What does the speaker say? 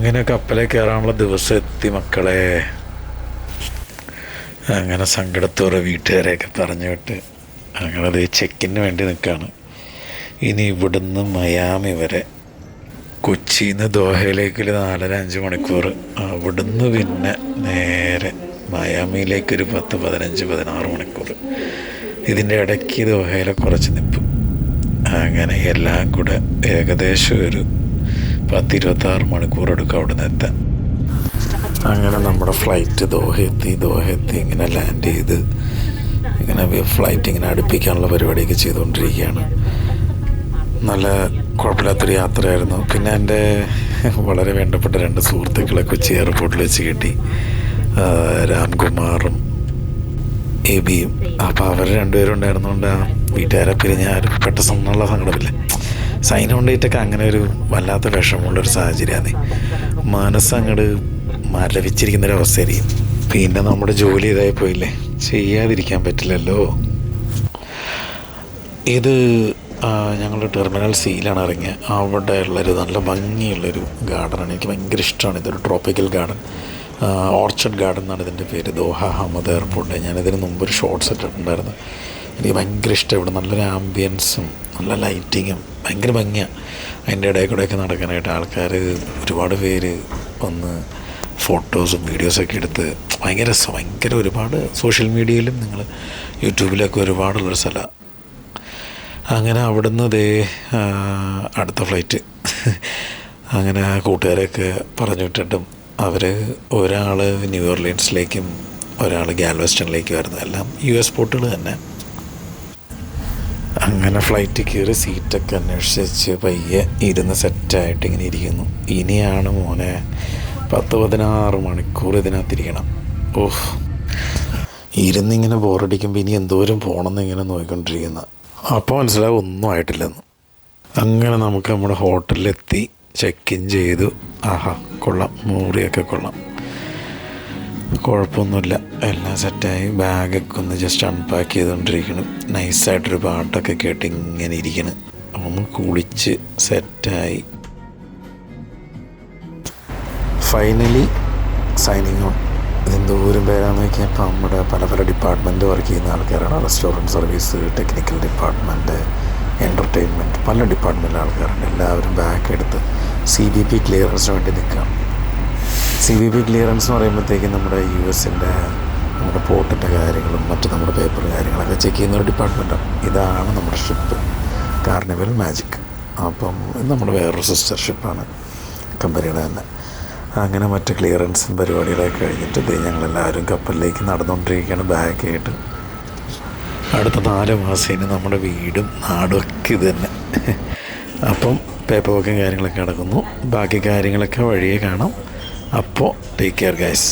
അങ്ങനെ കപ്പലിൽ കയറാനുള്ള ദിവസം എത്തി മക്കളെ. അങ്ങനെ സങ്കടത്തോടെ വീട്ടുകാരെയൊക്കെ പറഞ്ഞു വിട്ട് ഞങ്ങളത് ചെക്കിന് വേണ്ടി നിൽക്കുകയാണ്. ഇനി ഇവിടുന്ന് മയാമി വരെ, കൊച്ചിയിൽ നിന്ന് ദോഹയിലേക്ക് 4-5 മണിക്കൂർ, അവിടുന്ന് പിന്നെ നേരെ മയാമിയിലേക്കൊരു 10-15-16 മണിക്കൂർ. ഇതിൻ്റെ ഇടയ്ക്ക് ദോഹയിലെ കുറച്ച് നിൽപ്പ്. അങ്ങനെ എല്ലാം കൂടെ ഏകദേശം ഒരു 10-26 മണിക്കൂർ എടുക്കും അവിടെ നിന്ന് എത്താൻ. അങ്ങനെ നമ്മുടെ ഫ്ലൈറ്റ് ദോഹ എത്തി ഇങ്ങനെ ലാൻഡ് ചെയ്ത് ഇങ്ങനെ ഫ്ലൈറ്റ് ഇങ്ങനെ അടുപ്പിക്കാനുള്ള പരിപാടിയൊക്കെ ചെയ്തുകൊണ്ടിരിക്കുകയാണ്. നല്ല കുഴപ്പമില്ലാത്തൊരു യാത്രയായിരുന്നു. പിന്നെ എൻ്റെ വളരെ വേണ്ടപ്പെട്ട 2 സുഹൃത്തുക്കളെ കൊച്ചി എയർപോർട്ടിൽ വെച്ച് കിട്ടി, രാംകുമാറും എബിയും. അപ്പോൾ അവർ 2 പേരും ഉണ്ടായിരുന്നുകൊണ്ട് ആ വീട്ടുകാരെ പിരിഞ്ഞ പെട്ടെന്നുള്ള സങ്കടമില്ല. സൈൻ ഓൺ ഡേറ്റൊക്കെ അങ്ങനെ ഒരു വല്ലാത്ത വിഷമമുള്ളൊരു സാഹചര്യമാണ്. മനസ്സങ്ങോട്ട് മരവിച്ചിരിക്കുന്നൊരവസ്ഥയായിരിക്കും. പിന്നെ നമ്മുടെ ജോലി ഇതായി പോയില്ലേ, ചെയ്യാതിരിക്കാൻ പറ്റില്ലല്ലോ. ഇത് ഞങ്ങൾ ടെർമിനൽ സിയിലാണ് ഇറങ്ങിയത്. അവിടെ ഉള്ളൊരു നല്ല ഭംഗിയുള്ളൊരു ഗാർഡനാണ്. എനിക്ക് ഭയങ്കര ഇഷ്ടമാണ്. ഇതൊരു ട്രോപ്പിക്കൽ ഗാർഡൻ, ഓർച്ചഡ് ഗാർഡൻ എന്നാണ് ഇതിൻ്റെ പേര്. Doha Hamad airport. ഞാനിതിന് മുമ്പൊരു ഷോർട്ട്സ് ഇട്ടിട്ടുണ്ടായിരുന്നു. എനിക്ക് ഭയങ്കര ഇഷ്ടം. ഇവിടെ നല്ലൊരു ആംബിയൻസും നല്ല ലൈറ്റിങ്ങും ഭയങ്കര ഭംഗിയാണ്. അതിൻ്റെ ഇടയിൽ കൂടെയൊക്കെ നടക്കാനായിട്ട് ആൾക്കാർ ഒരുപാട് പേര് വന്ന് ഫോട്ടോസും വീഡിയോസൊക്കെ എടുത്ത് ഭയങ്കര ഒരുപാട് സോഷ്യൽ മീഡിയയിലും നിങ്ങൾ യൂട്യൂബിലൊക്കെ ഒരുപാടുള്ളൊരു സ്ഥലമാണ്. അങ്ങനെ അവിടുന്ന് അടുത്ത ഫ്ലൈറ്റ് അങ്ങനെ കൂട്ടുകാരെയൊക്കെ പറഞ്ഞു വിട്ടിട്ടും അവർ ഒരാൾ ന്യൂ ഓർലിയൻസിലേക്കും ഒരാൾ ഗാൽവെസ്റ്റണിലേക്കും ആയിരുന്നു. എല്ലാം US പോർട്ടുകൾ തന്നെ. അങ്ങനെ ഫ്ലൈറ്റ് കയറി സീറ്റൊക്കെ അന്വേഷിച്ച് പയ്യെ ഇരുന്ന് സെറ്റായിട്ട് ഇങ്ങനെ ഇരിക്കുന്നു. ഇനിയാണ് മോനെ 10-16 മണിക്കൂർ ഇതിനകത്തിരിക്കണം. ഓഹ്, ഇരുന്നിങ്ങനെ ബോറടിക്കുമ്പോൾ ഇനി എന്തോരം പോകണമെന്ന് ഇങ്ങനെ നോക്കിക്കൊണ്ടിരിക്കുന്ന. അപ്പോൾ മനസ്സിലാവും ഒന്നും ആയിട്ടില്ലെന്ന്. അങ്ങനെ നമുക്ക് നമ്മുടെ ഹോട്ടലിലെത്തി ചെക്ക് ഇൻ ചെയ്തു. ആഹാ, കൊള്ളാം, മുറിയൊക്കെ കൊള്ളാം, കുഴപ്പമൊന്നുമില്ല, എല്ലാം സെറ്റായി. ബാഗൊക്കെ ഒന്ന് ജസ്റ്റ് അൺപാക്ക് ചെയ്തുകൊണ്ടിരിക്കണം. നൈസായിട്ടൊരു പാട്ടൊക്കെ കേട്ട് ഇങ്ങനെ ഇരിക്കണം. ഒന്ന് കുളിച്ച് സെറ്റായി. Finally signing on. ഇതെന്തോരം പേരാണെന്ന് നോക്കിയാൽ ഇപ്പോൾ നമ്മുടെ പല ഡിപ്പാർട്ട്മെൻറ്റ് വർക്ക് ചെയ്യുന്ന ആൾക്കാരാണ്. Restaurant service, technical department, entertainment, പല ഡിപ്പാർട്ട്മെൻറ്റിലെ ആൾക്കാരുണ്ട്. എല്ലാവരും ബാഗ് എടുത്ത് CBP ക്ലിയറൻസിന് വേണ്ടി നിൽക്കുകയാണ്. CBP ക്ലിയറൻസ് എന്ന് പറയുമ്പോഴത്തേക്കും നമ്മുടെ US-ൻ്റെ നമ്മുടെ പോർട്ടിൻ്റെ കാര്യങ്ങളും മറ്റ് നമ്മുടെ പേപ്പർ കാര്യങ്ങളൊക്കെ ചെക്ക് ചെയ്യുന്ന ഒരു ഡിപ്പാർട്ട്മെൻറ്റാണ്. ഇതാണ് നമ്മുടെ ഷിപ്പ് കാർണിവൽ മാജിക്. അപ്പം ഇത് നമ്മുടെ വേറൊരു സിസ്റ്റർ ഷിപ്പാണ് കമ്പനിയുടെ തന്നെ. അങ്ങനെ മറ്റ് ക്ലിയറൻസും പരിപാടികളൊക്കെ കഴിഞ്ഞിട്ട് ഞങ്ങളെല്ലാവരും കപ്പലിലേക്ക് നടന്നുകൊണ്ടിരിക്കുകയാണ് ബാഗായിട്ട്. അടുത്ത 4 മാസത്തിന് നമ്മുടെ വീടും നാടും ഒക്കെ ഇത് തന്നെ. അപ്പം പേപ്പർ വർക്കും കാര്യങ്ങളൊക്കെ നടക്കുന്നു. ബാക്കി കാര്യങ്ങളൊക്കെ വഴിയെ കാണാം. അപ്പോൾ ടേക്ക് കെയർ ഗൈസ്.